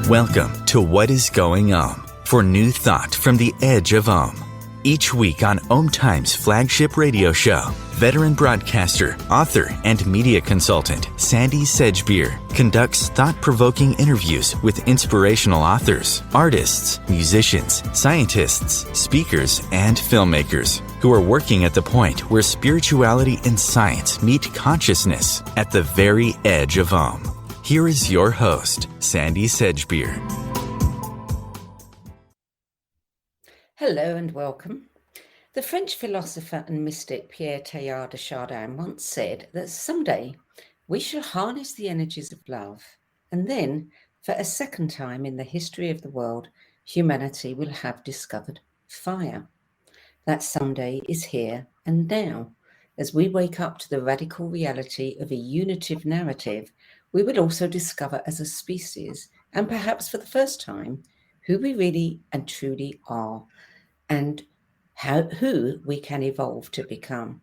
Welcome to What is Going for new thought from the edge of Each week on OMTimes flagship radio show, veteran broadcaster, author, and media consultant Sandie Sedgbeer conducts thought-provoking interviews with inspirational authors, artists, musicians, scientists, speakers, and filmmakers who are working at the point where spirituality and science meet consciousness at the very edge of Here is your host, Sandie Sedgbeer. Hello and welcome. The French philosopher and mystic Pierre Teilhard de Chardin once said that someday we shall harness the energies of love, and then, for a second time in the history of the world, humanity will have discovered fire. That someday is here and now. As we wake up to the radical reality of a unitive narrative, we will also discover as a species, and perhaps for the first time, who we really and truly are, and who we can evolve to become.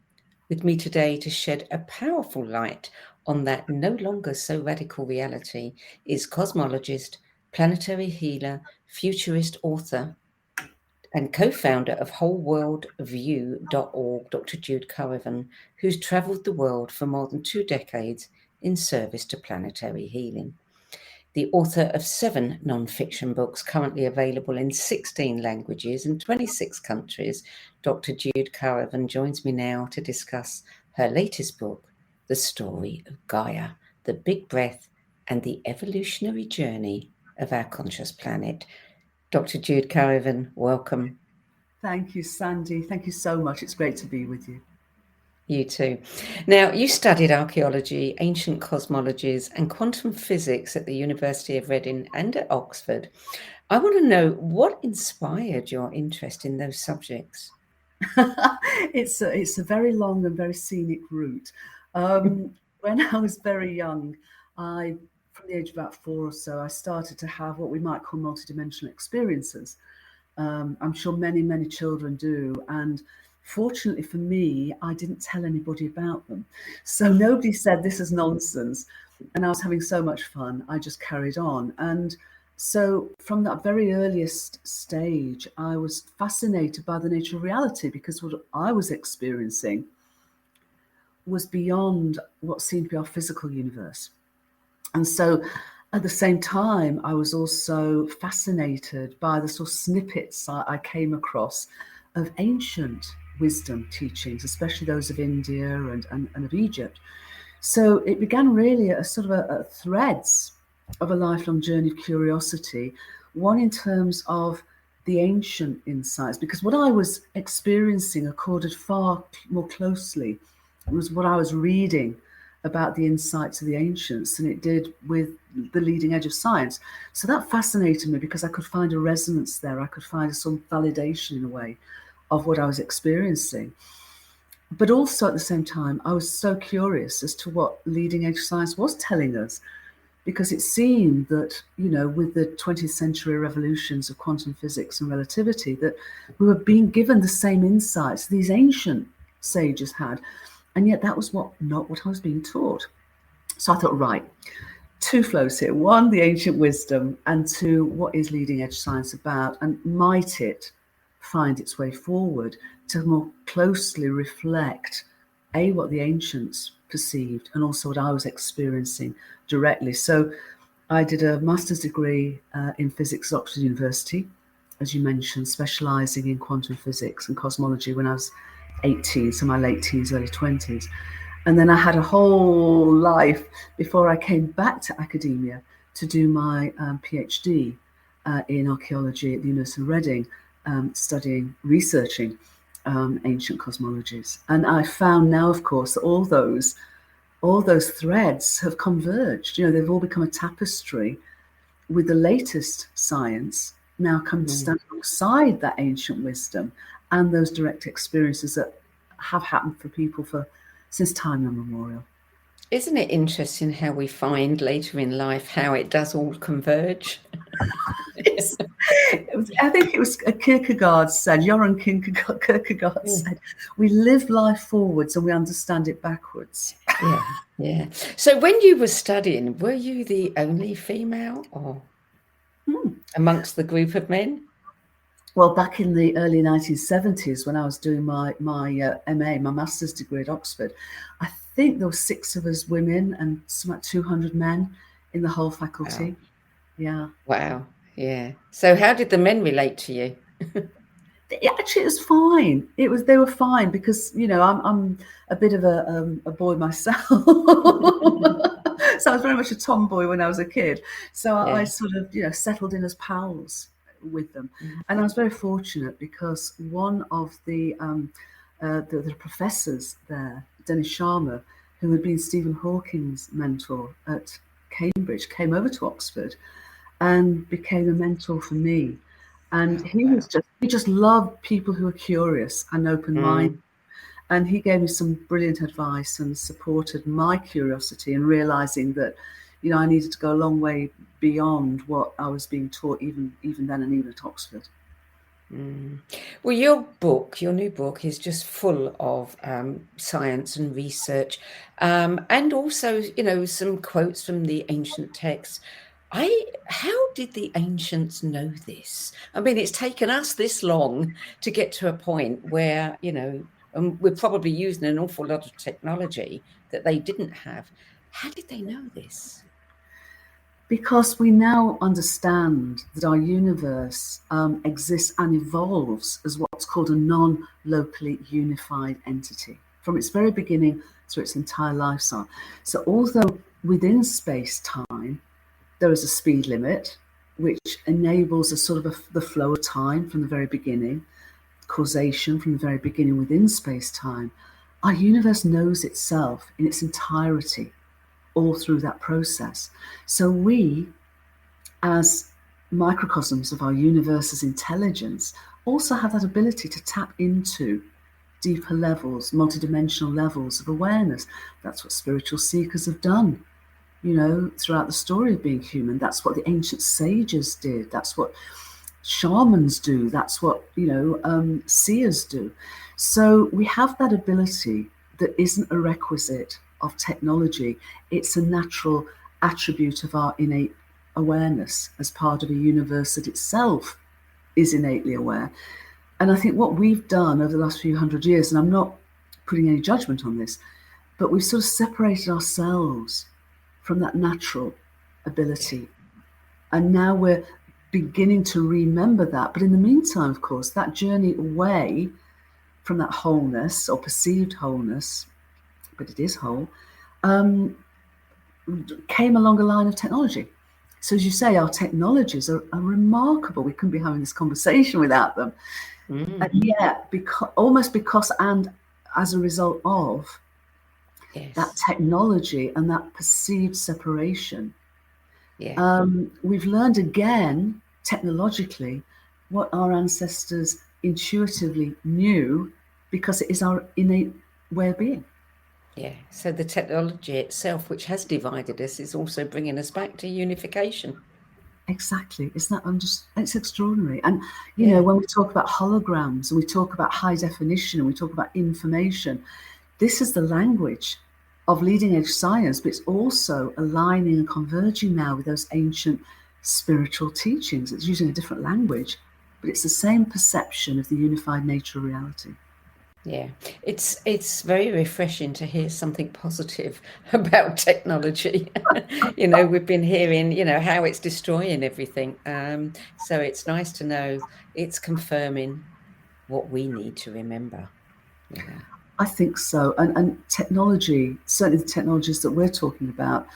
With me today to shed a powerful light on that no longer so radical reality is cosmologist, planetary healer, futurist author, and co-founder of wholeworldview.org, Dr. Jude Currivan, who's traveled the world for more than 2 decades in service to planetary healing. The author of 7 non-fiction books currently available in 16 languages and 26 countries, Dr. Jude Currivan joins me now to discuss her latest book, The Story of Gaia, the Big Breath and the Evolutionary Journey of Our Conscious Planet. Dr. Jude Currivan, welcome. Thank you, Sandie. Thank you so much. It's great to be with you. You too. Now, you studied archaeology, ancient cosmologies, and quantum physics at the University of Reading and at Oxford. I want to know what inspired your interest in those subjects. It's a very long and very scenic route. When I was very young, from the age of about 4 or so, I started to have what we might call multidimensional experiences. I'm sure many, many children do. And fortunately for me, I didn't tell anybody about them. So nobody said this is nonsense. And I was having so much fun. I just carried on. And so from that very earliest stage, I was fascinated by the nature of reality, because what I was experiencing was beyond what seemed to be our physical universe. And so at the same time, I was also fascinated by the sort of snippets I came across of ancient wisdom teachings, especially those of India and of Egypt. So it began really a sort of a threads of a lifelong journey of curiosity, one in terms of the ancient insights, because what I was experiencing accorded far more closely was what I was reading about the insights of the ancients than it did with the leading edge of science. So that fascinated me because I could find a resonance there. I could find some validation in a way of what I was experiencing. But also at the same time, I was so curious as to what leading edge science was telling us, because it seemed that, with the 20th century revolutions of quantum physics and relativity, that we were being given the same insights these ancient sages had. And yet that was not what I was being taught. So I thought, right, 2 flows here. 1, the ancient wisdom, and 2, what is leading edge science about? And might it find its way forward to more closely reflect what the ancients perceived and also what I was experiencing directly. So I did a master's degree in physics at Oxford University, as you mentioned, specializing in quantum physics and cosmology when I was 18, so my late teens, early 20s. And then I had a whole life before I came back to academia to do my PhD in archaeology at the University of Reading, researching ancient cosmologies. And I found now, of course, that all those threads have converged. They've all become a tapestry with the latest science now come to stand alongside that ancient wisdom and those direct experiences that have happened for people since time immemorial. Isn't it interesting how we find later in life how it does all converge? I think it was Kierkegaard said, Joran Kierkegaard said, we live life forwards and we understand it backwards. Yeah. So when you were studying, were you the only female or? Amongst the group of men? Well, back in the early 1970s, when I was doing my MA, my master's degree at Oxford, I think there were 6 of us women and something like 200 men in the whole faculty. Wow. Yeah. Wow. Yeah. So how did the men relate to you? Actually, it was fine. They were fine because, you know, I'm a bit of a boy myself. So I was very much a tomboy when I was a kid. So I Yeah. sort of, you know, settled in as pals with them. Mhm. And I was very fortunate because one of the professors there, Dennis Sharma, who had been Stephen Hawking's mentor at Cambridge, came over to Oxford and became a mentor for me. And Oh, he wow. just loved people who are curious and open-minded. Mm. And he gave me some brilliant advice and supported my curiosity and realizing that, you know, I needed to go a long way beyond what I was being taught even then and even at Oxford. Mm. Well, your new book is just full of science and research, and also, you know, some quotes from the ancient texts. How did the ancients know this? I mean, it's taken us this long to get to a point where, you know, we're probably using an awful lot of technology that they didn't have. How did they know this? Because we now understand that our universe exists and evolves as what's called a non-locally unified entity from its very beginning through its entire life cycle. So although within space-time there is a speed limit, which enables a sort of the flow of time from the very beginning, causation from the very beginning within space-time, our universe knows itself in its entirety all through that process. So we, as microcosms of our universe's intelligence, also have that ability to tap into deeper levels, multidimensional levels of awareness. That's what spiritual seekers have done, you know, throughout the story of being human. That's what the ancient sages did. That's what shamans do. That's what, you know, seers do. So we have that ability that isn't a requisite of technology. It's a natural attribute of our innate awareness as part of a universe that itself is innately aware. And I think what we've done over the last few hundred years, and I'm not putting any judgment on this, but we've sort of separated ourselves from that natural ability. And now we're beginning to remember that. But in the meantime, of course, that journey away from that wholeness or perceived wholeness, but it is whole, came along a line of technology. So as you say, our technologies are remarkable. We couldn't be having this conversation without them. And yet, because and as a result of that technology and that perceived separation, we've learned again, technologically, what our ancestors intuitively knew because it is our innate way of being. Yeah, so the technology itself, which has divided us, is also bringing us back to unification. Exactly. It's extraordinary. And, you know, when we talk about holograms and we talk about high definition and we talk about information, this is the language of leading edge science, but it's also aligning and converging now with those ancient spiritual teachings. It's using a different language, but it's the same perception of the unified nature of reality. Yeah, it's very refreshing to hear something positive about technology. You know, we've been hearing, you know, how it's destroying everything. So it's nice to know it's confirming what we need to remember, you know. I think so. And technology, certainly the technologies that we're talking about,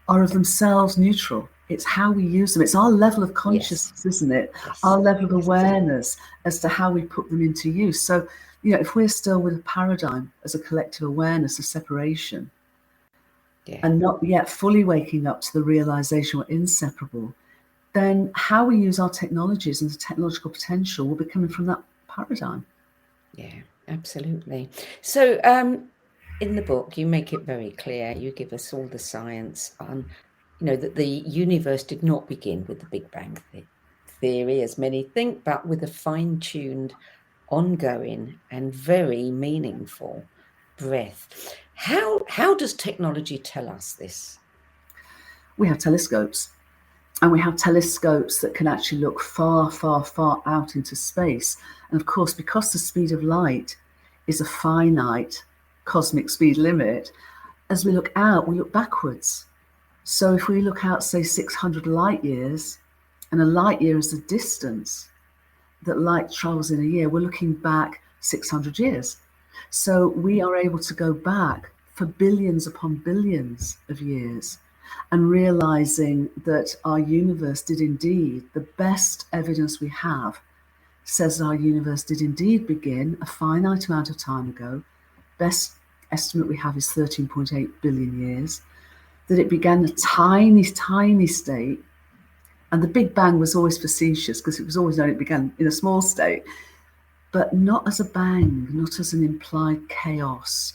are of themselves neutral. It's how we use them. It's our level of consciousness, isn't it? Yes. Our level of awareness as to how we put them into use. So, you know, if we're still with a paradigm as a collective awareness of separation and not yet fully waking up to the realization we're inseparable, then how we use our technologies and the technological potential will be coming from that paradigm. Yeah, absolutely. So in the book, you make it very clear, you give us all the science on, you know, that the universe did not begin with the Big Bang theory, as many think, but with a fine-tuned, ongoing and very meaningful breath. How does technology tell us this? We have telescopes. And we have telescopes that can actually look far, far, far out into space. And of course, because the speed of light is a finite cosmic speed limit, as we look out, we look backwards. So if we look out, say, 600 light years, and a light year is the distance that light travels in a year, we're looking back 600 years. So we are able to go back for billions upon billions of years, and realizing that our universe did indeed, the best evidence we have says our universe did indeed begin a finite amount of time ago. Best estimate we have is 13.8 billion years, that it began a tiny, tiny state. And the Big Bang was always facetious because it was always known it began in a small state, but not as a bang, not as an implied chaos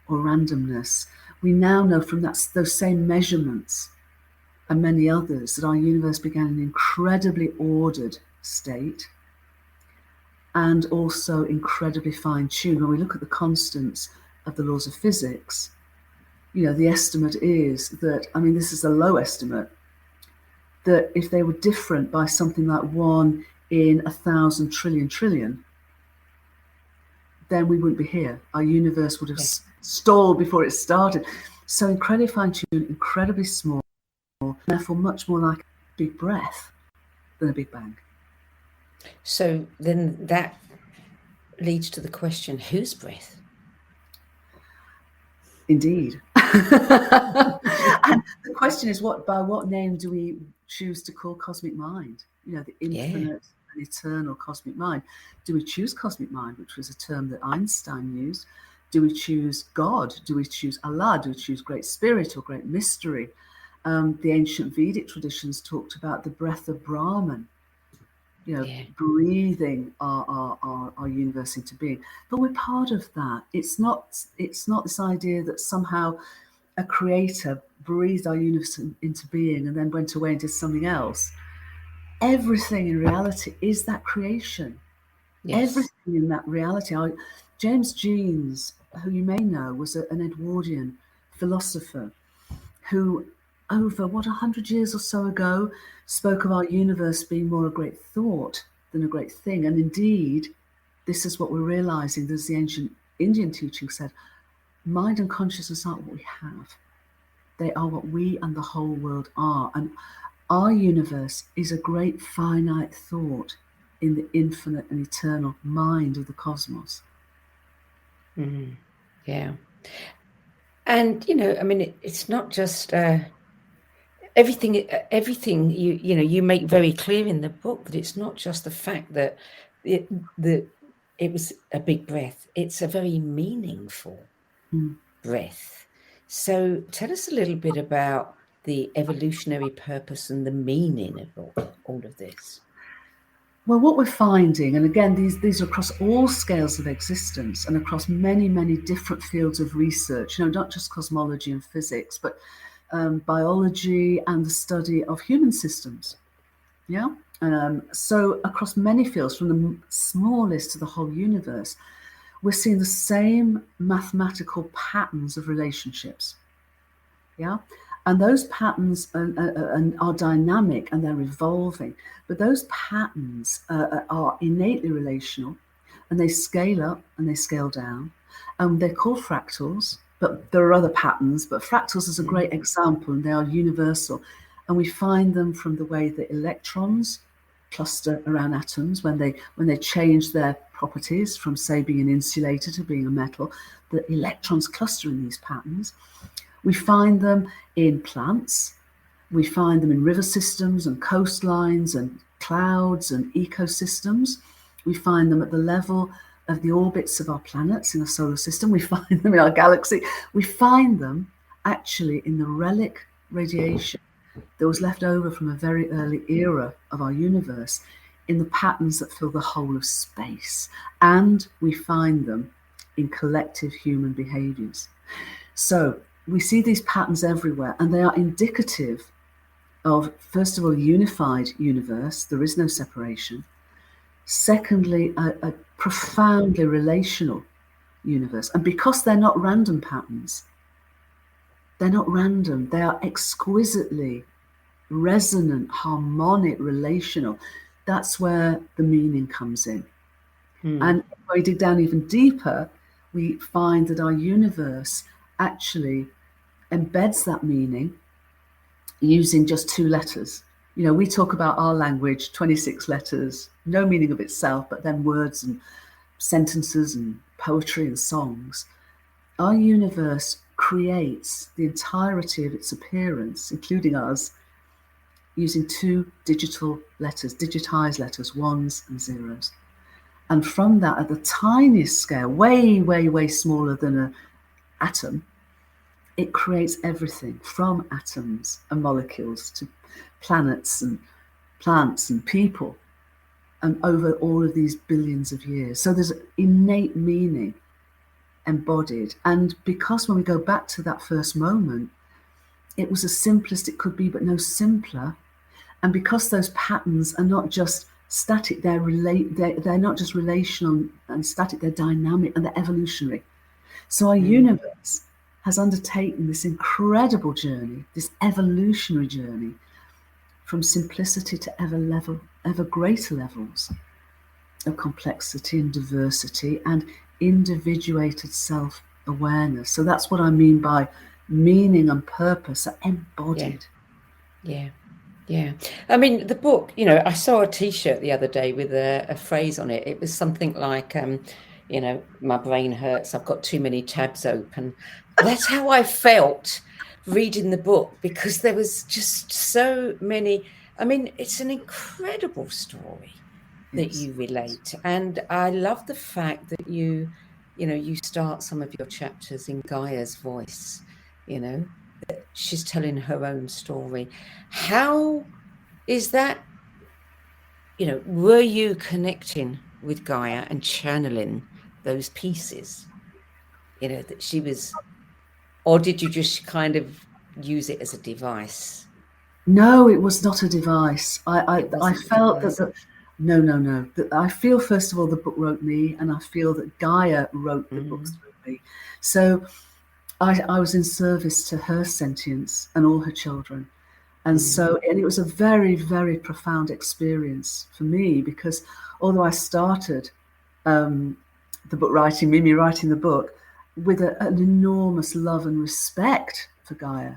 or randomness. We now know from those same measurements and many others that our universe began in an incredibly ordered state and also incredibly fine-tuned. When we look at the constants of the laws of physics, the estimate is that, this is a low estimate, that if they were different by something like 1 in 1,000 trillion, then we wouldn't be here. Our universe would have stalled before it started. So incredibly fine-tuned, incredibly small, therefore much more like a big breath than a Big Bang. So then that leads to the question, whose breath? Indeed. And the question is, by what name do we choose to call cosmic mind? The infinite and eternal cosmic mind. Do we choose cosmic mind, which was a term that Einstein used? Do we choose God? Do we choose Allah? Do we choose great spirit or great mystery? The ancient Vedic traditions talked about the breath of Brahman, breathing our universe into being. But we're part of that. It's not this idea that somehow a creator breathed our universe into being and then went away and did something else. Everything in reality is that creation. Yes. Everything in that reality. James Jeans, who you may know, was an Edwardian philosopher who, over 100 years or so ago, spoke of our universe being more a great thought than a great thing. And indeed, this is what we're realizing. As the ancient Indian teaching said, mind and consciousness aren't what we have. They are what we and the whole world are. And our universe is a great finite thought in the infinite and eternal mind of the cosmos. Yeah. And, it's not just everything you make very clear in the book, that it's not just the fact that it was a big breath. It's a very meaningful breath. So tell us a little bit about the evolutionary purpose and the meaning of all of this. Well, what we're finding, and again, these are across all scales of existence and across many, many different fields of research, not just cosmology and physics, but biology and the study of human systems. Yeah. So across many fields, from the smallest to the whole universe, we're seeing the same mathematical patterns of relationships. Yeah. And those patterns are dynamic and they're evolving. But those patterns are innately relational, and they scale up and they scale down. They're called fractals, but there are other patterns. But fractals is a great example, and they are universal. And we find them from the way that electrons cluster around atoms when they change their properties from, say, being an insulator to being a metal. The electrons cluster in these patterns. We find them in plants. We find them in river systems and coastlines and clouds and ecosystems. We find them at the level of the orbits of our planets in our solar system. We find them in our galaxy. We find them actually in the relic radiation that was left over from a very early era of our universe, in the patterns that fill the whole of space. And we find them in collective human behaviors. So we see these patterns everywhere, and they are indicative of, first of all, a unified universe. There is no separation. Secondly, a profoundly relational universe. And because they're not random patterns, they're not random, they are exquisitely resonant, harmonic, relational. That's where the meaning comes in. And if we dig down even deeper, we find that our universe actually embeds that meaning using just 2 letters. You know, we talk about our language, 26 letters, no meaning of itself, but then words and sentences and poetry and songs. Our universe creates the entirety of its appearance, including us, using 2 digital letters, digitized letters, ones and zeros. And from that, at the tiniest scale, way, way, way smaller than an atom, it creates everything from atoms and molecules to planets and plants and people, and over all of these billions of years. So there's innate meaning embodied. And because when we go back to that first moment, it was as simple as it could be, but no simpler. And because those patterns are not just static, they're not just relational and static, they're dynamic and they're evolutionary. So our universe has undertaken this incredible journey, this evolutionary journey, from simplicity to ever greater levels of complexity and diversity and individuated self-awareness. So that's what I mean by meaning and purpose are embodied. Yeah. I mean, the book, you know, I saw a T-shirt the other day with a phrase on it. It was something like, you know, my brain hurts, I've got too many tabs open. That's how I felt reading the book, because there was just so many. I mean, it's an incredible story that you relate. And I love the fact that you start some of your chapters in Gaia's voice, you know, she's telling her own story. How is that, you know, were you connecting with Gaia and channeling those pieces, you know, that she was, or did you just kind of use it as a device? No, it was not a device. I felt that no. I feel, first of all, the book wrote me, and I feel that Gaia wrote the books through me. So I was in service to her sentience and all her children. And so, and it was a very, very profound experience for me, because although I started the book writing, Mimi writing the book, with an enormous love and respect for Gaia,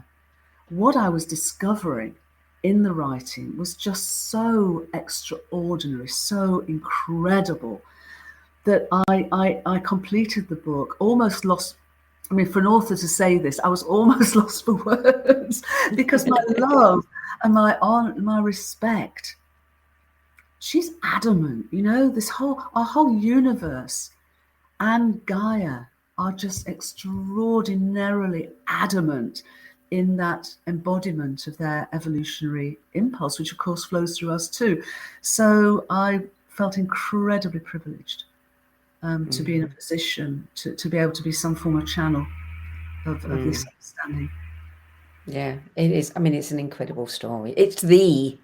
what I was discovering in the writing was just so extraordinary, so incredible, that I completed the book, almost lost. I mean, for an author to say this, I was almost lost for words, because my love and my honor, my respect, she's adamant, you know, our whole universe and Gaia are just extraordinarily adamant in that embodiment of their evolutionary impulse, which of course flows through us too. So I felt incredibly privileged to be in a position to be able to be some form of channel of this understanding. Yeah, it is. I mean, it's an incredible story. It's the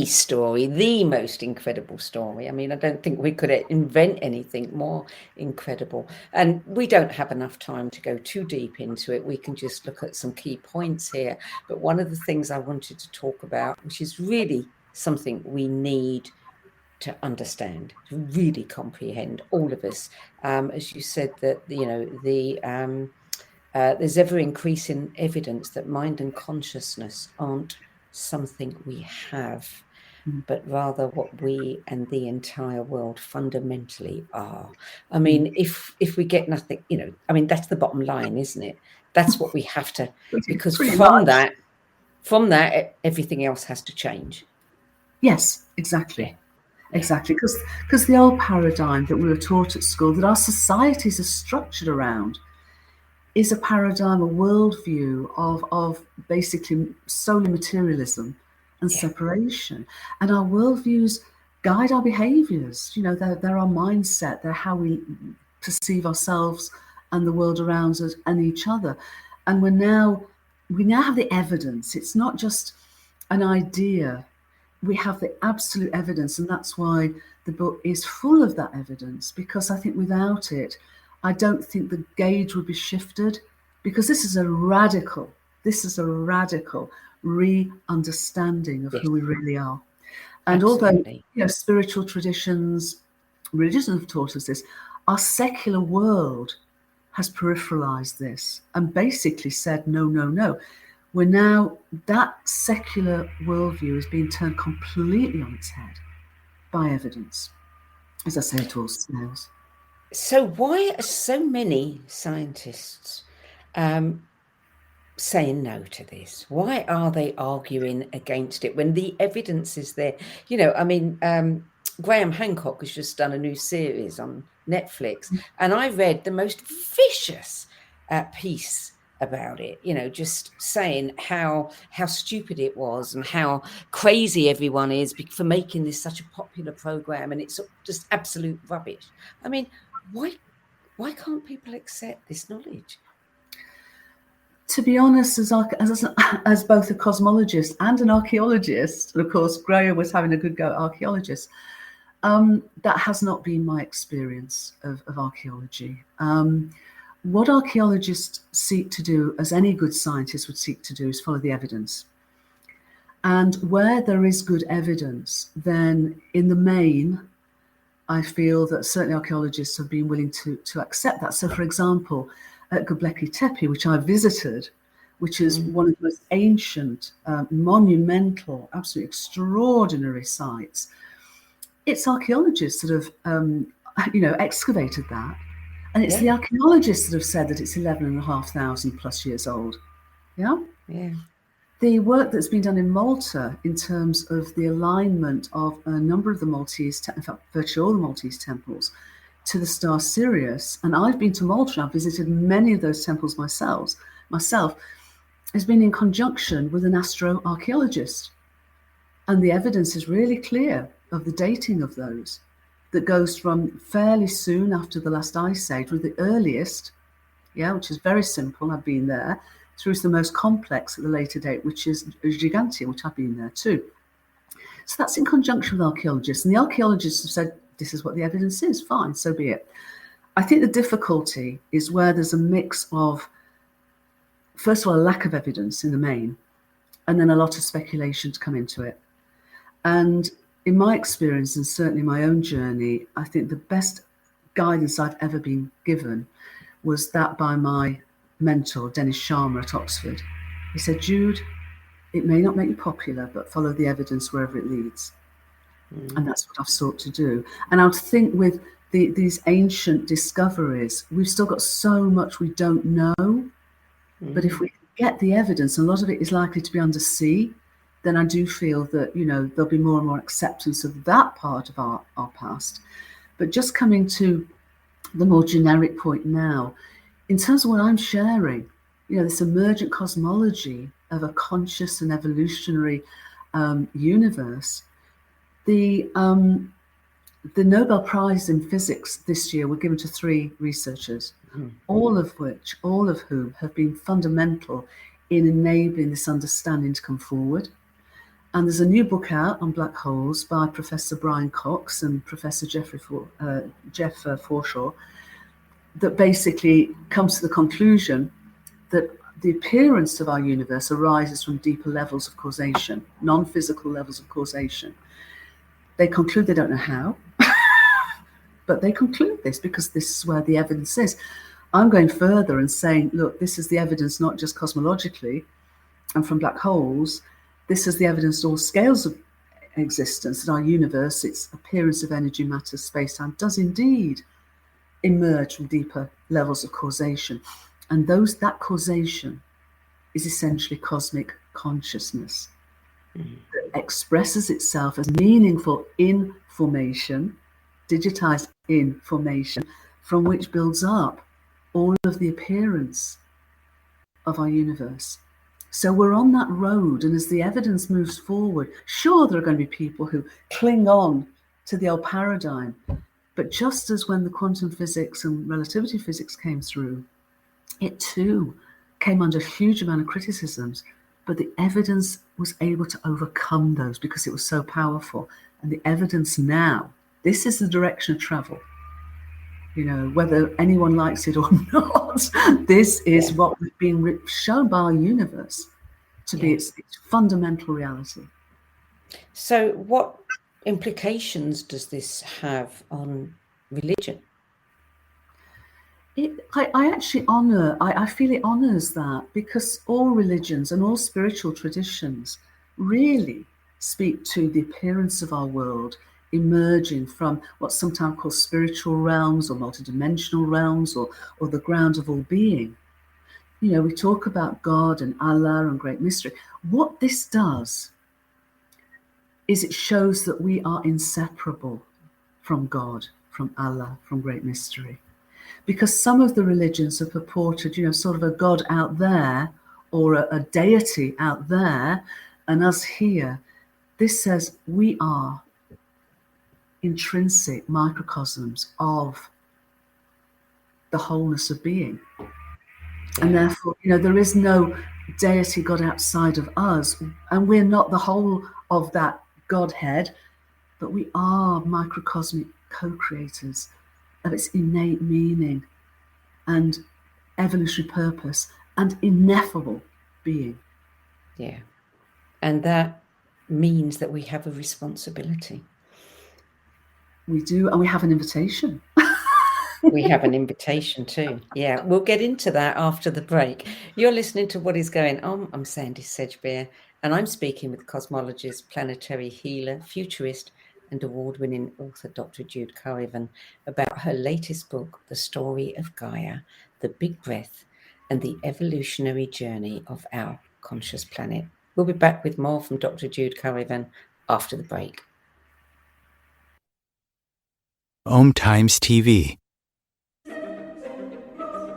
story, the most incredible story. I mean, I don't think we could invent anything more incredible. And we don't have enough time to go too deep into it. We can just look at some key points here. But one of the things I wanted to talk about, which is really something we need to understand, to really comprehend, all of us, as you said, that, you know, there's ever increasing evidence that mind and consciousness aren't something we have, but rather what we and the entire world fundamentally are. I mean, if we get nothing, you know, I mean, that's the bottom line, isn't it? That's what we have to, because from that, everything else has to change. Yes, exactly. Yeah. Exactly, because the old paradigm that we were taught at school, that our societies are structured around, is a paradigm, a worldview of basically solely materialism and separation. And our worldviews guide our behaviors. You know, they're our mindset, they're how we perceive ourselves and the world around us and each other. And we now have the evidence. It's not just an idea. We have the absolute evidence, and that's why the book is full of that evidence, because I think without it, I don't think the gauge would be shifted, because this is a radical This is a radical re-understanding of Yes. who we really are. And Absolutely. although spiritual traditions, religions have taught us this, our secular world has peripheralized this and basically said, no, no, no. We're now, that secular worldview is being turned completely on its head by evidence. As I say, it all snails. So why are so many scientists saying no to this? Why are they arguing against it when the evidence is there? I mean, Graham Hancock has just done a new series on Netflix, and I read the most vicious piece about it, just saying how stupid it was and how crazy everyone is for making this such a popular program, and it's just absolute rubbish. I mean, why can't people accept this knowledge? To be honest, as both a cosmologist and an archaeologist, and of course Gaia was having a good go at archaeologists, that has not been my experience of archaeology. What archaeologists seek to do, as any good scientist would seek to do, is follow the evidence. And where there is good evidence, then in the main, I feel that certainly archaeologists have been willing to accept that. So, for example, at Göbekli Tepe, which I visited, which is one of the most ancient, monumental, absolutely extraordinary sites, it's archaeologists that have, excavated that. And it's the archaeologists that have said that it's 11,500 plus years old. Yeah? Yeah. The work that's been done in Malta in terms of the alignment of a number of the Maltese, in fact, virtually all the Maltese temples, to the star Sirius, and I've been to Malta, I've visited many of those temples myself, has been in conjunction with an astroarchaeologist. And the evidence is really clear of the dating of those, that goes from fairly soon after the last ice age, with the earliest, which is very simple, I've been there, through to the most complex at the later date, which is Gigantia, which I've been there too. So that's in conjunction with archaeologists. And the archaeologists have said, this is what the evidence is, fine, so be it. I think the difficulty is where there's a mix of, first of all, a lack of evidence in the main, and then a lot of speculation to come into it. And in my experience, and certainly my own journey, I think the best guidance I've ever been given was that by my mentor, Dennis Sharma at Oxford. He said, Jude, it may not make you popular, but follow the evidence wherever it leads. And that's what I've sought to do. And I would think with these ancient discoveries, we've still got so much we don't know. But if we get the evidence, and a lot of it is likely to be under sea, then I do feel that, there'll be more and more acceptance of that part of our past. But just coming to the more generic point now, in terms of what I'm sharing, this emergent cosmology of a conscious and evolutionary universe, the Nobel Prize in Physics this year were given to 3 researchers, all of whom have been fundamental in enabling this understanding to come forward. And there's a new book out on black holes by Professor Brian Cox and Professor Jeff Forshaw that basically comes to the conclusion that the appearance of our universe arises from deeper levels of causation, non-physical levels of causation. They conclude they don't know how, but they conclude this because this is where the evidence is. I'm going further and saying, look, this is the evidence not just cosmologically and from black holes, this is the evidence at all scales of existence, that our universe, its appearance of energy, matter, space-time, does indeed emerge from deeper levels of causation. And that causation is essentially cosmic consciousness that expresses itself as meaningful information, digitized information, from which builds up all of the appearance of our universe. So we're on that road, and as the evidence moves forward, sure, there are going to be people who cling on to the old paradigm, but just as when the quantum physics and relativity physics came through, it too came under a huge amount of criticisms, but the evidence was able to overcome those because it was so powerful. And the evidence now, this is the direction of travel. whether anyone likes it or not. This is what we've been shown by our universe to be its fundamental reality. So what implications does this have on religion? I actually I feel it honors that, because all religions and all spiritual traditions really speak to the appearance of our world emerging from what's sometimes called spiritual realms or multidimensional realms or the ground of all being. We talk about God and Allah and great mystery. What this does is it shows that we are inseparable from God, from Allah, from great mystery. Because some of the religions have purported, sort of a God out there or a deity out there, and us here. This says we are intrinsic microcosms of the wholeness of being. And therefore, there is no deity God outside of us, and we're not the whole of that Godhead, but we are microcosmic co-creators of its innate meaning and evolutionary purpose and ineffable being. Yeah. And that means that we have a responsibility. We do, and we have an invitation. We have an invitation too. Yeah, we'll get into that after the break. You're listening to What Is Going On. I'm Sandie Sedgbeer, and I'm speaking with cosmologist, planetary healer, futurist, and award-winning author Dr. Jude Currivan about her latest book, The Story of Gaia, The Big Breath, and the Evolutionary Journey of Our Conscious Planet. We'll be back with more from Dr. Jude Currivan after the break. OMTimes TV.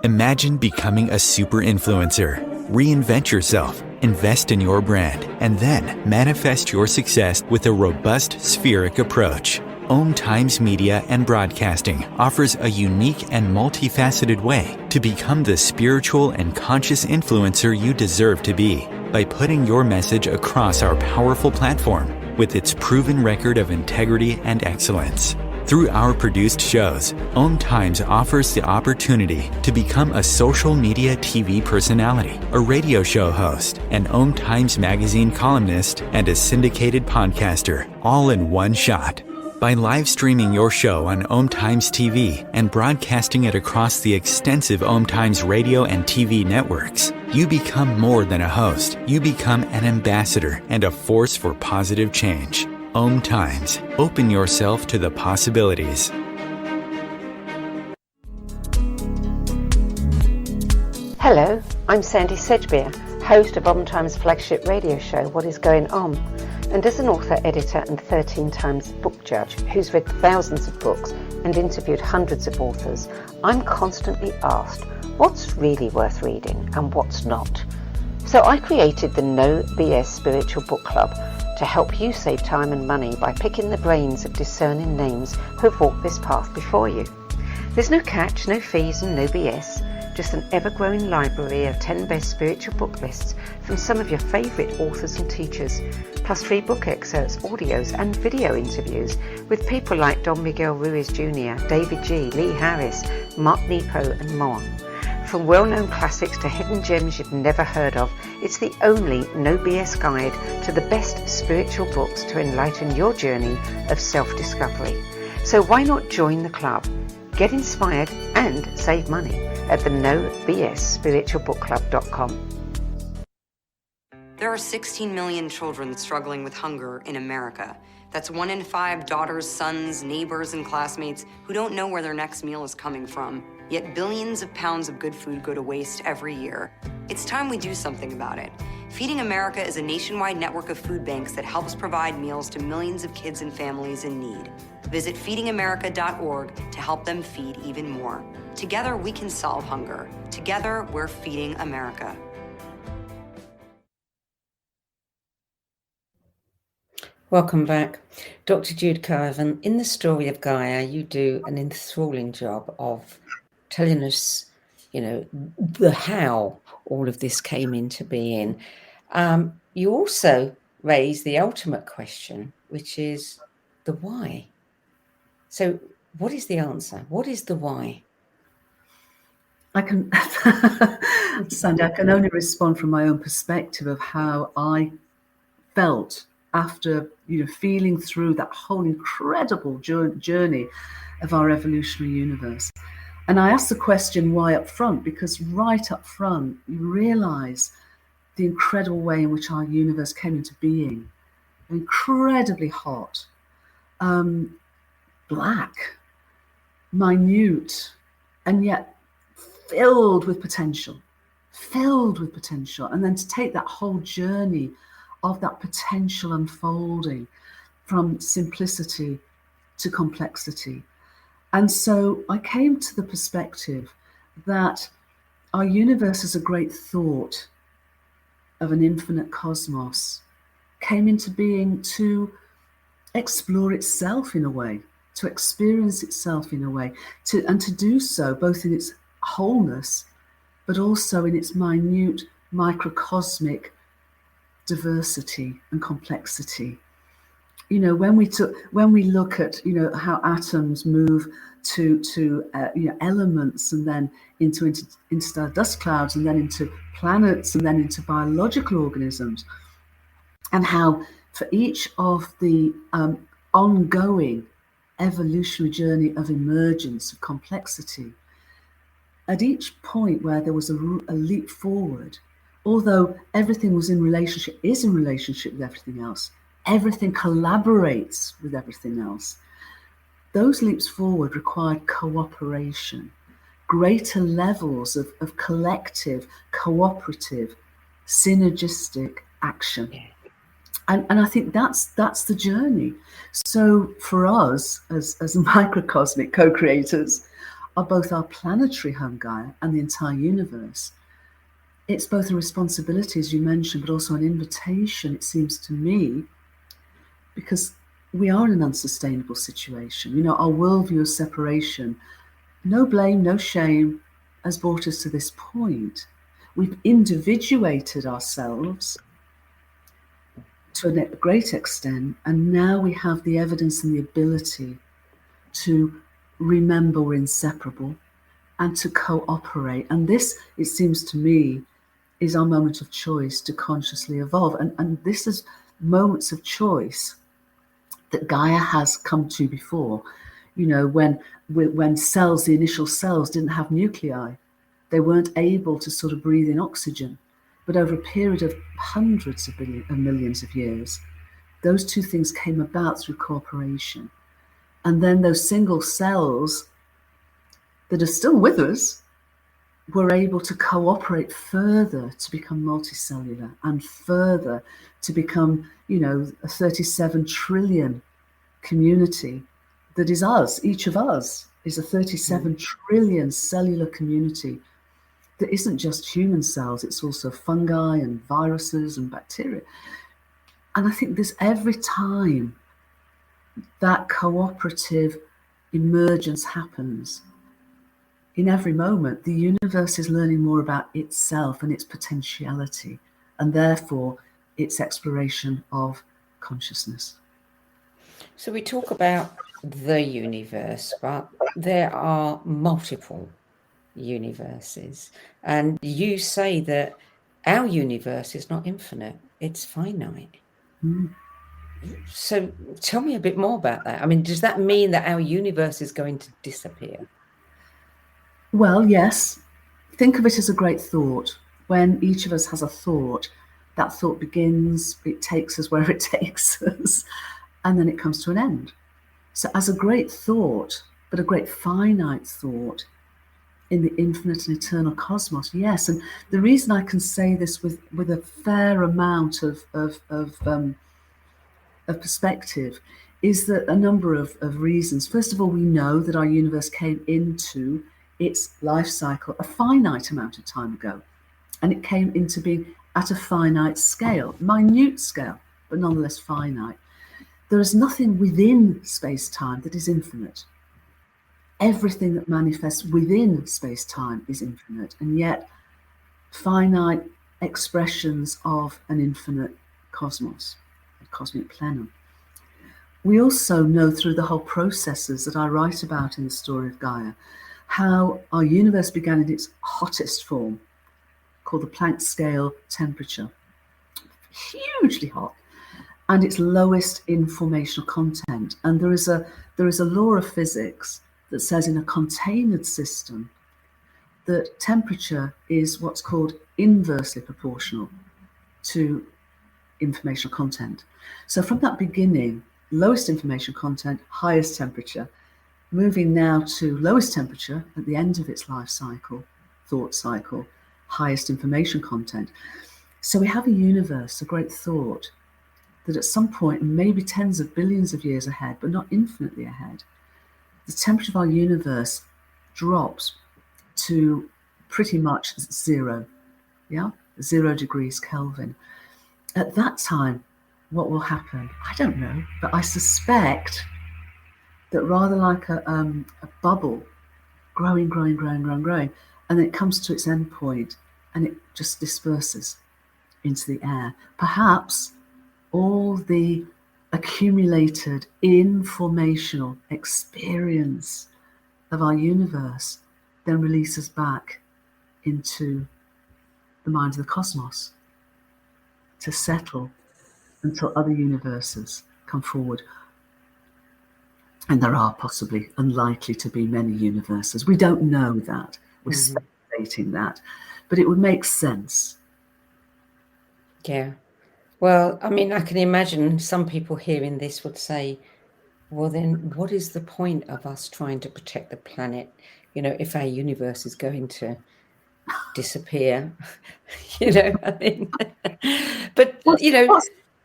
Imagine becoming a super influencer. Reinvent yourself, invest in your brand, and then manifest your success with a robust spheric approach. OMTimes Media and Broadcasting offers a unique and multifaceted way to become the spiritual and conscious influencer you deserve to be by putting your message across our powerful platform with its proven record of integrity and excellence. Through our produced shows, OMTimes offers the opportunity to become a social media TV personality, a radio show host, an OMTimes magazine columnist, and a syndicated podcaster, all in one shot. By live streaming your show on OMTimes TV and broadcasting it across the extensive OMTimes radio and TV networks, you become more than a host. You become an ambassador and a force for positive change. OMTimes. Open yourself to the possibilities. Hello, I'm Sandie Sedgbeer, host of OMTimes' flagship radio show, What Is Going On? And as an author, editor, and 13 times book judge who's read thousands of books and interviewed hundreds of authors, I'm constantly asked what's really worth reading and what's not. So I created the No BS Spiritual Book Club to help you save time and money by picking the brains of discerning names who have walked this path before you. There's no catch, no fees, and no BS, just an ever-growing library of 10 best spiritual book lists from some of your favourite authors and teachers, plus free book excerpts, audios, and video interviews with people like Don Miguel Ruiz Jr., David G., Lee Harris, Mark Nepo, and more. From well-known classics to hidden gems you've never heard of, it's the only no BS guide to the best spiritual books to enlighten your journey of self-discovery. So why not join the club? Get inspired and save money at the nobsspiritualbookclub.com. There are 16 million children struggling with hunger in America. That's 1 in 5 daughters, sons, neighbors, and classmates who don't know where their next meal is coming from. Yet billions of pounds of good food go to waste every year. It's time we do something about it. Feeding America is a nationwide network of food banks that helps provide meals to millions of kids and families in need. Visit feedingamerica.org to help them feed even more. Together, we can solve hunger. Together, we're feeding America. Welcome back. Dr. Jude Currivan, in The Story of Gaia, you do an enthralling job of telling us, the how all of this came into being. You also raise the ultimate question, which is the why. So What is the answer? What is the why? I can, Sandie, I can only respond from my own perspective of how I felt after, feeling through that whole incredible journey of our evolutionary universe. And I asked the question why up front, because right up front, you realize the incredible way in which our universe came into being. Incredibly hot, black, minute, and yet filled with potential. And then to take that whole journey of that potential unfolding from simplicity to complexity. And so I came to the perspective that our universe as a great thought of an infinite cosmos came into being to explore itself in a way, to experience itself in a way, and to do so both in its wholeness, but also in its minute microcosmic diversity and complexity. When we look at how atoms move to elements, and then into interstellar dust clouds, and then into planets, and then into biological organisms, and how for each of the ongoing evolutionary journey of emergence, of complexity, at each point where there was a leap forward, although everything is in relationship with everything else, everything collaborates with everything else, those leaps forward required cooperation, greater levels of collective, cooperative, synergistic action. Yeah. And I think that's the journey. So for us as microcosmic co-creators of both our planetary home Gaia and the entire universe, it's both a responsibility, as you mentioned, but also an invitation, it seems to me, because we are in an unsustainable situation. Our worldview of separation, no blame, no shame, has brought us to this point. We've individuated ourselves to a great extent, and now we have the evidence and the ability to remember we're inseparable and to cooperate. And this, it seems to me, is our moment of choice to consciously evolve. And this is moments of choice that Gaia has come to before. When cells, the initial cells, didn't have nuclei, they weren't able to sort of breathe in oxygen. But over a period of hundreds of millions of years, those two things came about through cooperation. And then those single cells that are still with us were able to cooperate further to become multicellular, and further to become, a 37 trillion community that is us. Each of us is a 37 trillion cellular community that isn't just human cells, it's also fungi and viruses and bacteria. And I think this, every time that cooperative emergence happens, in every moment, the universe is learning more about itself and its potentiality, and therefore its exploration of consciousness. So we talk about the universe, but there are multiple universes. And you say that our universe is not infinite, it's finite. So tell me a bit more about that. I mean, does that mean that our universe is going to disappear? Well, yes. Think of it as a great thought. When each of us has a thought, that thought begins, it takes us where it takes us, and then it comes to an end. So as a great thought, but a great finite thought in the infinite and eternal cosmos, yes. And the reason I can say this with a fair amount of perspective is that a number of reasons. First of all, we know that our universe came into its life cycle a finite amount of time ago, and it came into being at a finite scale, minute scale, but nonetheless finite. There is nothing within space-time that is infinite. Everything that manifests within space-time is infinite, and yet finite expressions of an infinite cosmos, a cosmic plenum. we also know through the whole processes that I write about in the story of Gaia, how our universe began in its hottest form, called the Planck scale temperature, hugely hot, and its lowest informational content. And there is a law of physics that says in a contained system that temperature is what's called inversely proportional to informational content. So from that beginning, lowest information content, highest temperature, moving now to lowest temperature at the end of its life cycle, thought cycle, highest information content. So we have a universe, a great thought, that at some point, maybe tens of billions of years ahead, but not infinitely ahead, the temperature of our universe drops to pretty much zero, 0 degrees Kelvin. At that time, what will happen? I don't know, but I suspect that rather like a bubble, growing, and then it comes to its end point and it just disperses into the air. Perhaps all the accumulated informational experience of our universe then releases back into the mind of the cosmos to settle until other universes come forward. And there are possibly unlikely to be many universes. We don't know that. We're speculating that. But it would make sense. Yeah. Well, I mean, I can imagine some people hearing this would say, well, then what is the point of us trying to protect the planet, if our universe is going to disappear? I mean, but,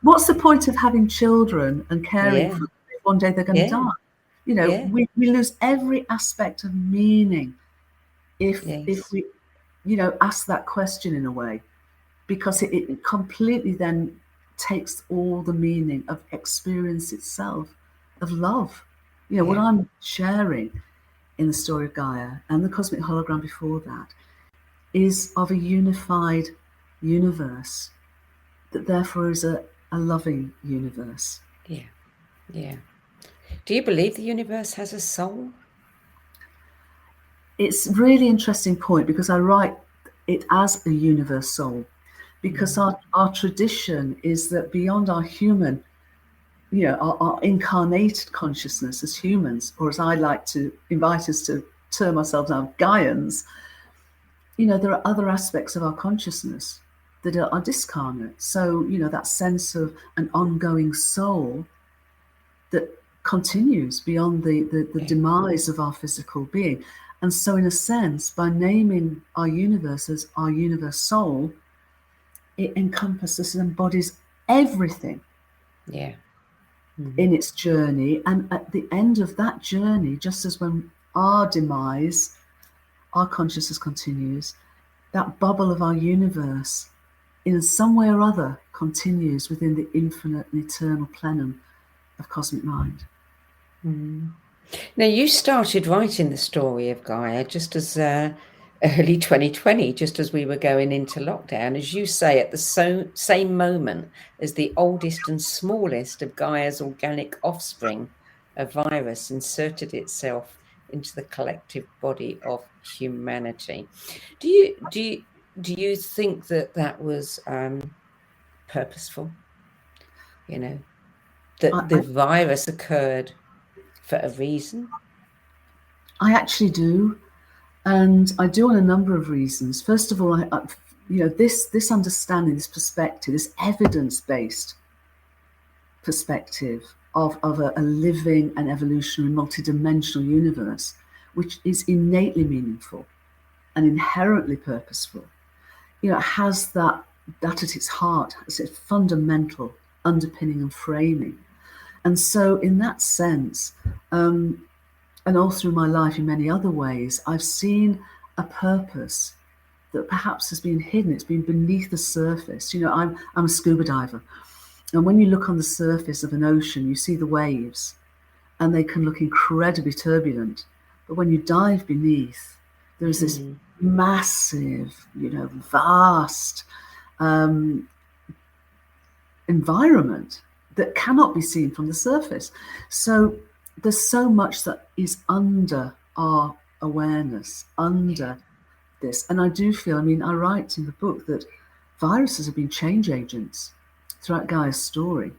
What's the point of having children and caring for them if one day they're going to die? We lose every aspect of meaning if we, ask that question in a way, because it completely then takes all the meaning of experience itself, of love. What I'm sharing in the story of Gaia and the cosmic hologram before that is of a unified universe that therefore is a loving universe. Yeah. Do you believe the universe has a soul? It's a really interesting point, because I write it as a universe soul, because our tradition is that beyond our human, our incarnated consciousness as humans, or as I like to invite us to term ourselves now, Gaians, there are other aspects of our consciousness that are discarnate. So, that sense of an ongoing soul that continues beyond the demise of our physical being. And so in a sense, by naming our universe as our universe soul, it encompasses and embodies everything in its journey. And at the end of that journey, just as when our demise, our consciousness continues, that bubble of our universe in some way or other continues within the infinite and eternal plenum of cosmic mind. Now, you started writing the story of Gaia just as early 2020, just as we were going into lockdown, as you say, at the same moment as the oldest and smallest of Gaia's organic offspring, a virus, inserted itself into the collective body of humanity. Do you think that was purposeful? That the virus occurred for a reason? I actually do, and I do on a number of reasons. First of all, this understanding, this perspective, this evidence-based perspective of a living and evolutionary multidimensional universe, which is innately meaningful and inherently purposeful, has that at its heart, as its fundamental underpinning and framing. And so in that sense, and all through my life in many other ways, I've seen a purpose that perhaps has been hidden. It's been beneath the surface. I'm a scuba diver. And when you look on the surface of an ocean, you see the waves, and they can look incredibly turbulent. But when you dive beneath, there's this massive, vast environment that cannot be seen from the surface. So there's so much that is under our awareness, under this. And I do feel, I mean, I write in the book that viruses have been change agents throughout Gaia's story.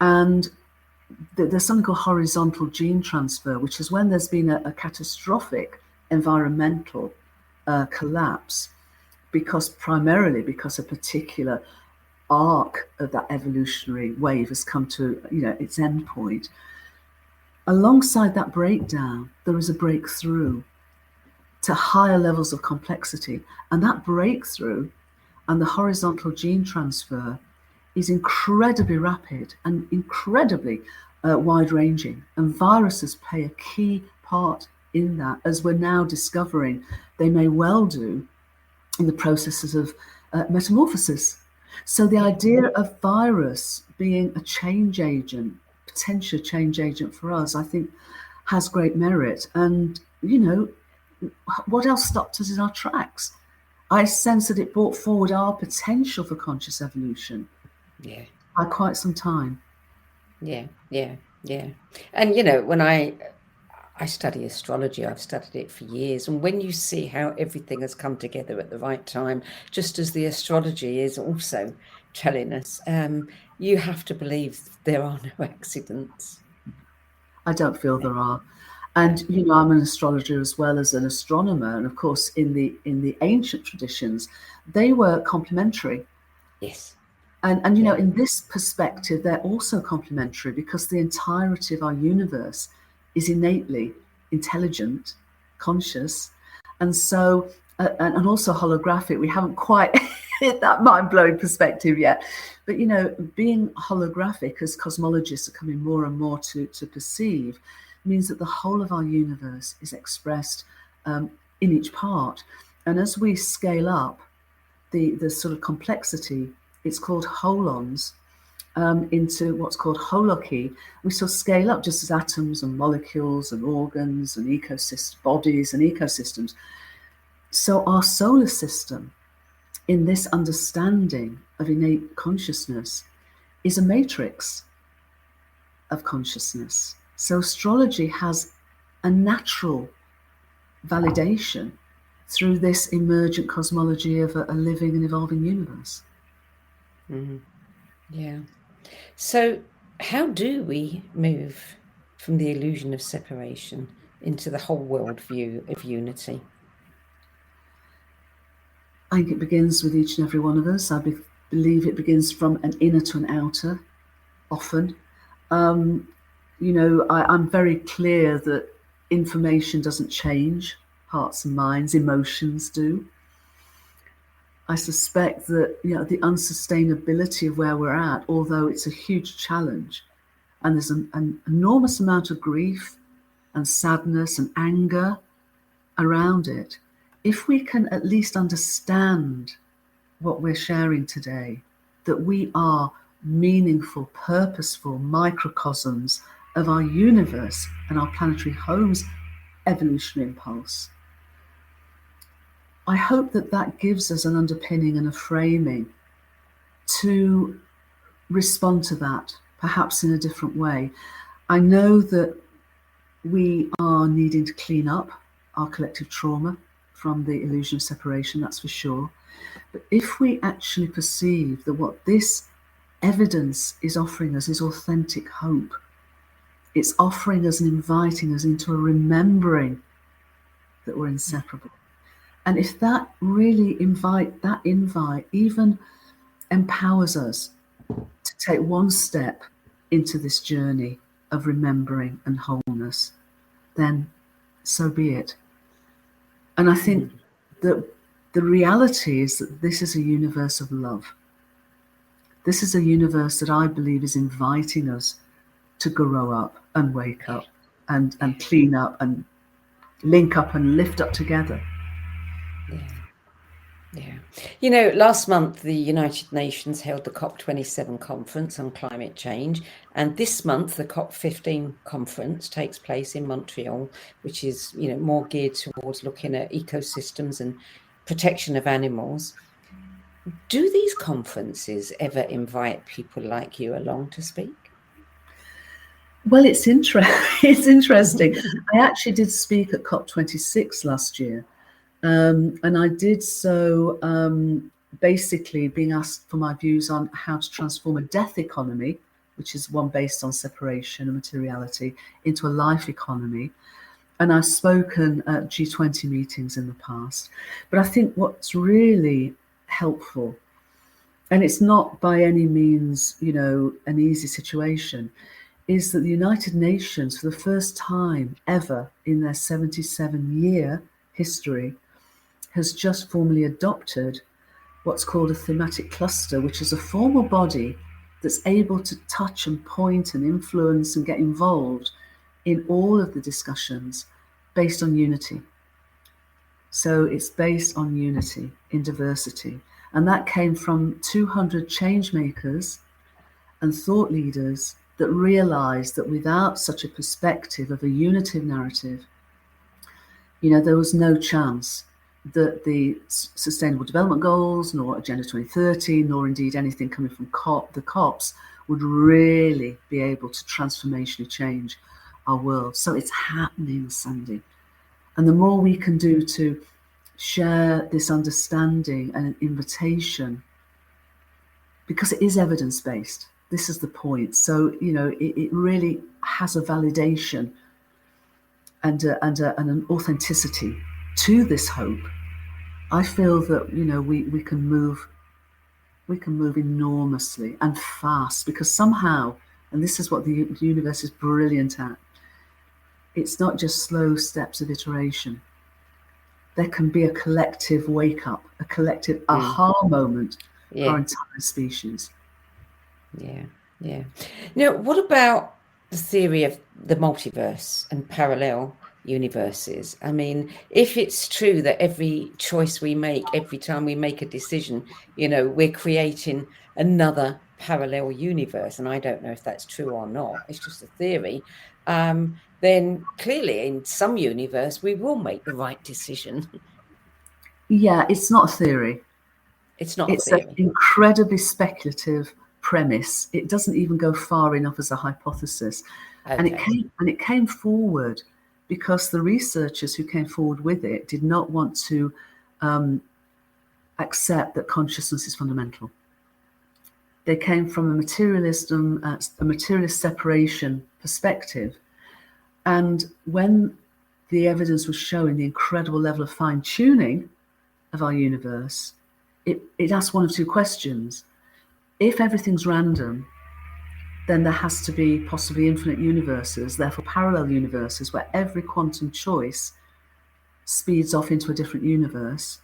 And there's something called horizontal gene transfer, which is when there's been a catastrophic environmental collapse, primarily because a particular arc of that evolutionary wave has come to its end point. Alongside that breakdown, there is a breakthrough to higher levels of complexity, and that breakthrough and the horizontal gene transfer is incredibly rapid and incredibly wide-ranging, and viruses play a key part in that, as we're now discovering they may well do in the processes of metamorphosis. So the idea of virus being a change agent, potential change agent for us, I think has great merit. And, what else stopped us in our tracks? I sense that it brought forward our potential for conscious evolution by quite some time. Yeah. And, when I study astrology, I've studied it for years. And when you see how everything has come together at the right time, just as the astrology is also telling us, you have to believe there are no accidents. I don't feel there are. And, I'm an astrologer as well as an astronomer. And of course, in the ancient traditions, they were complementary. Yes. And in this perspective, they're also complementary, because the entirety of our universe is innately intelligent, conscious, and so and also holographic. We haven't quite hit that mind-blowing perspective yet, but being holographic, as cosmologists are coming more and more to perceive, means that the whole of our universe is expressed in each part. And as we scale up the sort of complexity, it's called holons, into what's called holochy, we still scale up just as atoms and molecules and organs and bodies and ecosystems. So our solar system, in this understanding of innate consciousness, is a matrix of consciousness. So astrology has a natural validation through this emergent cosmology of a living and evolving universe. Mm-hmm. Yeah. So how do we move from the illusion of separation into the whole world view of unity? I think it begins with each and every one of us. I believe it begins from an inner to an outer, often. I'm very clear that information doesn't change hearts and minds, emotions do. I suspect that the unsustainability of where we're at, although it's a huge challenge, and there's an enormous amount of grief and sadness and anger around it, if we can at least understand what we're sharing today, that we are meaningful, purposeful microcosms of our universe and our planetary home's evolutionary impulse, I hope that gives us an underpinning and a framing to respond to that, perhaps in a different way. I know that we are needing to clean up our collective trauma from the illusion of separation, that's for sure. But if we actually perceive that what this evidence is offering us is authentic hope, it's offering us and inviting us into a remembering that we're inseparable. And if that really invite even empowers us to take one step into this journey of remembering and wholeness, then so be it. And I think that the reality is that this is a universe of love. This is a universe that I believe is inviting us to grow up and wake up and clean up and link up and lift up together. Yeah. Last month, the United Nations held the COP27 conference on climate change. And this month, the COP15 conference takes place in Montreal, which is, more geared towards looking at ecosystems and protection of animals. Do these conferences ever invite people like you along to speak? Well, it's it's interesting. I actually did speak at COP26 last year, and I did so basically being asked for my views on how to transform a death economy, which is one based on separation and materiality, into a life economy. And I've spoken at G20 meetings in the past. But I think what's really helpful, and it's not by any means, an easy situation, is that the United Nations, for the first time ever in their 77-year history, has just formally adopted what's called a thematic cluster, which is a formal body that's able to touch and point and influence and get involved in all of the discussions based on unity. So it's based on unity in diversity. And that came from 200 change makers and thought leaders that realized that without such a perspective of a unitive narrative, there was no chance that the Sustainable Development Goals, nor Agenda 2030, nor indeed anything coming from the COPs would really be able to transformationally change our world. So it's happening, Sandie. And the more we can do to share this understanding and an invitation, because it is evidence-based, this is the point. So, it really has a validation and an authenticity to this hope. I feel that we can move enormously and fast, because somehow, and this is what the universe is brilliant at, it's not just slow steps of iteration. There can be a collective wake up, a collective aha moment for our entire species. Yeah. Now, what about the theory of the multiverse and parallel universes? I mean, if it's true that every choice we make, every time we make a decision, we're creating another parallel universe, and I don't know if that's true or not, it's just a theory, then clearly in some universe we will make the right decision. Yeah, it's not a theory. It's not it's a theory. An incredibly speculative premise. It doesn't even go far enough as a hypothesis. Okay. And it came forward because the researchers who came forward with it did not want to accept that consciousness is fundamental. They came from a materialist separation perspective. And when the evidence was showing the incredible level of fine-tuning of our universe, it asked one of two questions. If everything's random, then there has to be possibly infinite universes, therefore parallel universes, where every quantum choice speeds off into a different universe,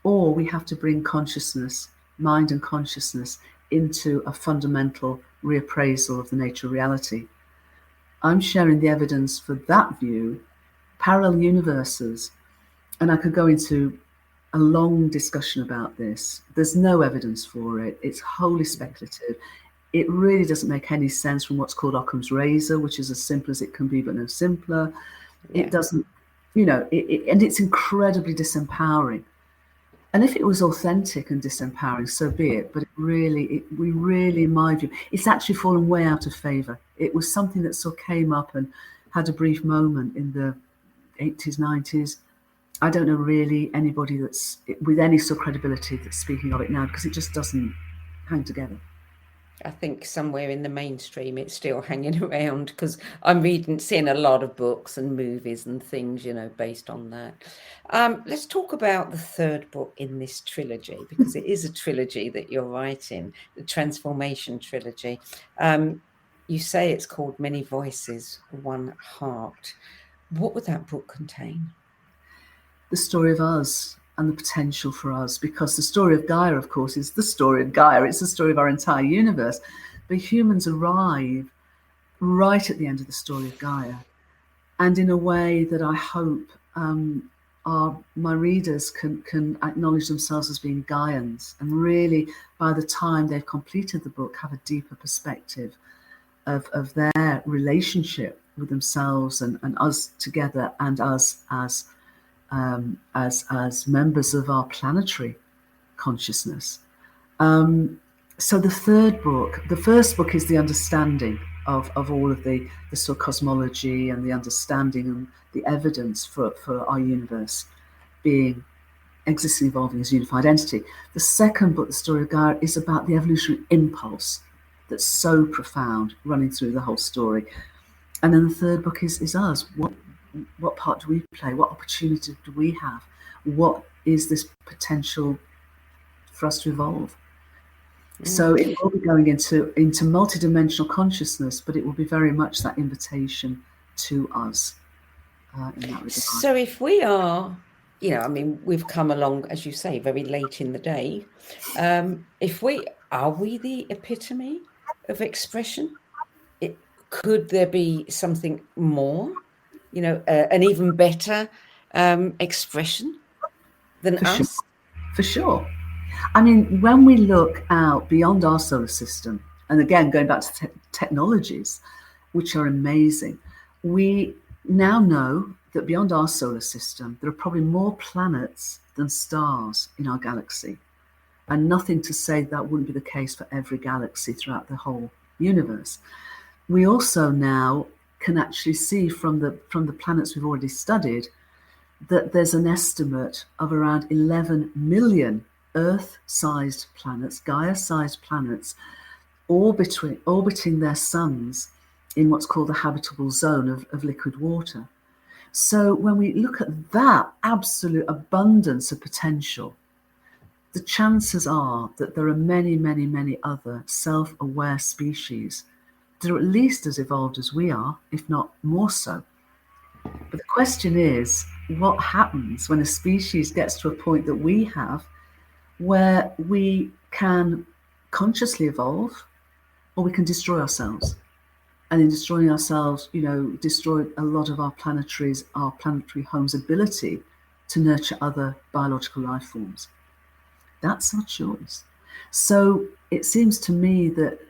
or we have to bring consciousness, mind and consciousness, into a fundamental reappraisal of the nature of reality. I'm sharing the evidence for that view, parallel universes, and I could go into a long discussion about this. There's no evidence for it. It's wholly speculative. It really doesn't make any sense from what's called Occam's razor, which is as simple as it can be, but no simpler. Yeah. It doesn't, and it's incredibly disempowering. And if it was authentic and disempowering, so be it. But we really, in my view, it's actually fallen way out of favor. It was something that sort of came up and had a brief moment in the 80s, 90s. I don't know really anybody that's with any sort of credibility that's speaking of it now, because it just doesn't hang together. I think somewhere in the mainstream it's still hanging around, because I'm seeing a lot of books and movies and things, based on that. Let's talk about the third book in this trilogy, because it is a trilogy that you're writing, the Transformation Trilogy. You say it's called Many Voices, One Heart. What would that book contain? The story of us and the potential for us, because the story of Gaia, of course, is the story of Gaia. It's the story of our entire universe. But humans arrive right at the end of the story of Gaia, and in a way that I hope my readers can acknowledge themselves as being Gaians, and really, by the time they've completed the book, have a deeper perspective of their relationship with themselves and us together, and us as members of our planetary consciousness. So the first book is the understanding of all of the sort of cosmology and the understanding and the evidence for our universe being existing, evolving as a unified entity. The second book, The Story of Gaia, is about the evolutionary impulse that's so profound, running through the whole story. And then the third book is us. What part do we play? What opportunity do we have? What is this potential for us to evolve? So it will be going into multidimensional consciousness, but it will be very much that invitation to us in that regard. So if we are, I mean, we've come along, as you say, very late in the day. Are we the epitome of expression? Could there be something more, an even better expression than us? For sure. I mean, when we look out beyond our solar system, and again, going back to technologies, which are amazing, we now know that beyond our solar system, there are probably more planets than stars in our galaxy. And nothing to say that wouldn't be the case for every galaxy throughout the whole universe. We also now can actually see from the planets we've already studied that there's an estimate of around 11 million Earth-sized planets, Gaia-sized planets, orbiting their suns in what's called the habitable zone of liquid water. So when we look at that absolute abundance of potential, the chances are that there are many, many, many other self-aware species that are at least as evolved as we are, if not more so. But the question is, what happens when a species gets to a point that we have where we can consciously evolve, or we can destroy ourselves? And in destroying ourselves, destroy a lot of our planetary home's ability to nurture other biological life forms. That's our choice. So it seems to me that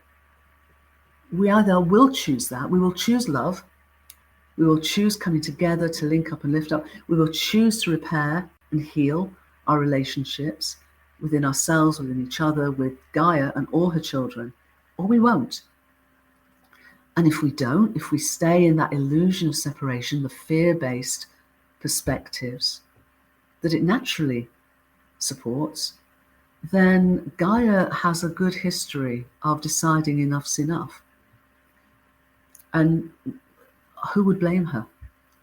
we either will choose that, we will choose love, we will choose coming together to link up and lift up, we will choose to repair and heal our relationships within ourselves, within each other, with Gaia and all her children, or we won't. And if we don't, if we stay in that illusion of separation, the fear-based perspectives that it naturally supports, then Gaia has a good history of deciding enough's enough. And who would blame her?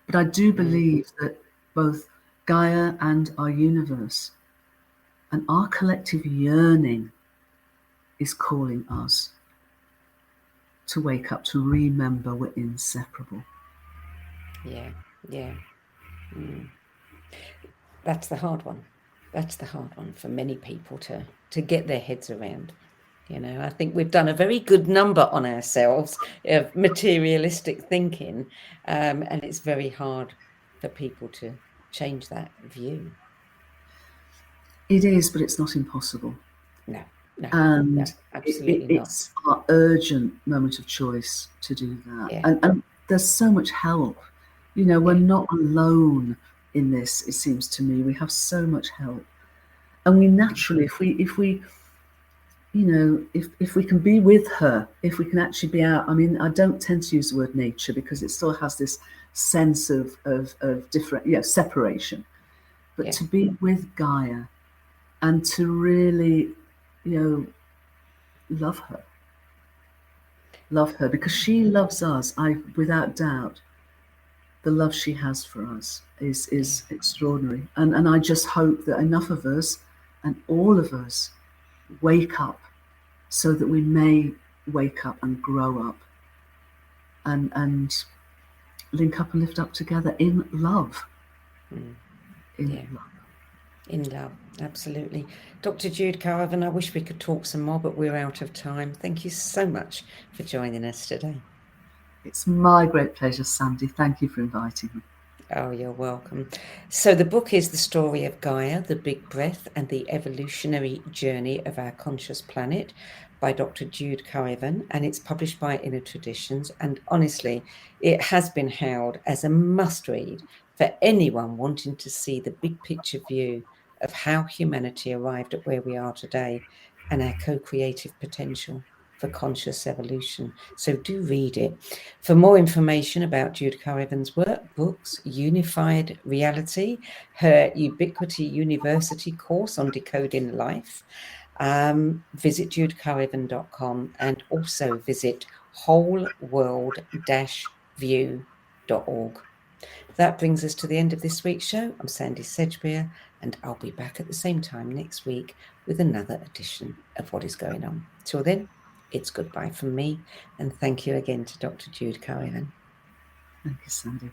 But I do believe that both Gaia and our universe and our collective yearning is calling us to wake up, to remember we're inseparable. Yeah. That's the hard one. That's the hard one for many people to get their heads around. I think we've done a very good number on ourselves of materialistic thinking, and it's very hard for people to change that view. It is, but it's not impossible. No, absolutely not. It's our urgent moment of choice to do that. Yeah. And there's so much help. We're not alone in this, it seems to me. We have so much help. And we naturally, if we can be with her, if we can actually be out, I mean, I don't tend to use the word nature because it still has this sense of different, separation. But to be with Gaia and to really, love her because she loves us. Without doubt, the love she has for us is extraordinary. And I just hope that enough of us and all of us wake up so that we may wake up and grow up and link up and lift up together in love. In love, absolutely. Dr. Jude Currivan, I wish we could talk some more, but we're out of time. Thank you so much for joining us today. It's my great pleasure, Sandie. Thank you for inviting me. Oh, you're welcome. So the book is The Story of Gaia, The Big Breath and the Evolutionary Journey of Our Conscious Planet by Dr. Jude Currivan, and it's published by Inner Traditions. And honestly, it has been hailed as a must-read for anyone wanting to see the big picture view of how humanity arrived at where we are today and our co-creative potential. for conscious evolution. So do read it. For more information about Jude Currivan's work, books, Unified Reality, her Ubiquity University course on decoding life, visit judecurrivan.com and also visit wholeworld-view.org. That brings us to the end of this week's show. I'm Sandie Sedgbeer, and I'll be back at the same time next week with another edition of What is Going On. Till then, it's goodbye from me, and thank you again to Dr. Jude Currivan. Thank you, Sandie.